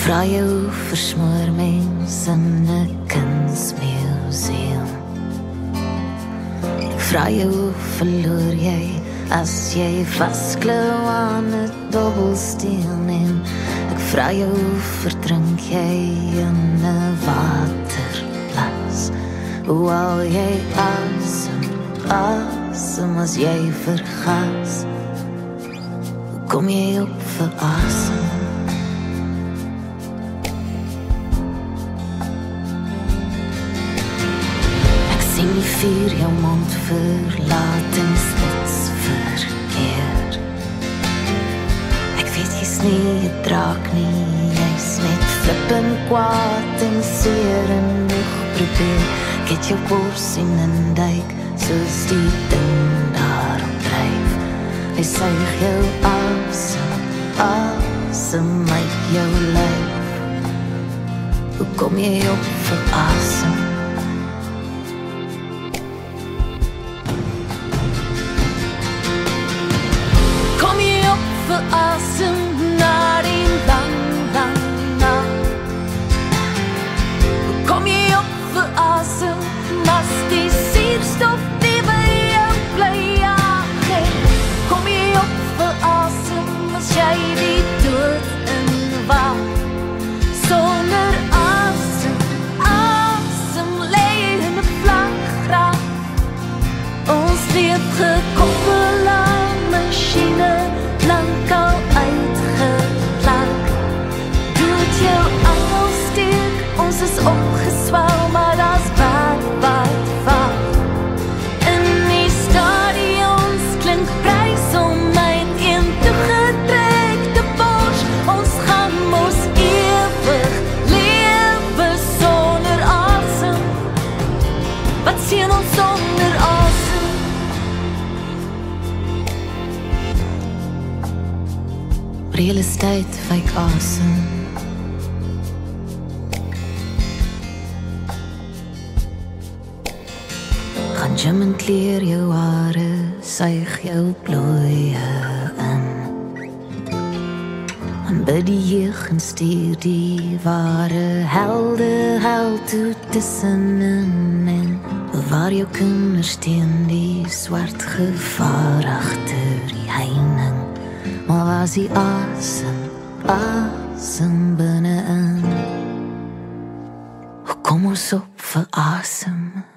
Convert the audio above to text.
vra jou versmoor mens in 'n kunsmuseum. Ek vra jou verloor jy as jy vasklou aan 'n dobbelsteen en ek vra jou verdrink jy in 'n waterplas. Hoewel jy asem as jy vergas, kom jy op vir asem. Ek sien die vuur jou mond verlaat en spits verkeer. Ek weet jy's nie 'n draak nie, jy's net flippend kwaad en seer en nog probeer. Ek het jou bors in 'n duik soos die ding daar op dryf. Hy suig jou asem uit jou lyf. Hoe kom jy op vir asem? Kom jy op vir asem na die lang nag? Kom jy op vir asem as die suurstof die by jou bly jaag? Kom jy op vir asem as jy die dood inwag? Sonder asem lê jy in 'n vlakgraf. Ons leef gekoppel aan masjiene, lankal uitgeplank. Doet jou aansteek, ons is opgeswel, maar daar's wat van. In die stadions klink prys om my een toegedrekte bors. Ons gaan mos ewig lewe sonder asem. Wat sien ons sonder asem? Real estate fake asem. Gaan gym en kleer jou hare, suig jou plooie in. En bid die jeug en stuur die ware helde hel toe tussenin. En bewaar jou kinders teen die swart gevaar agter die heining. Maar was die asem binne-in? Hoe kom ons op vir asem?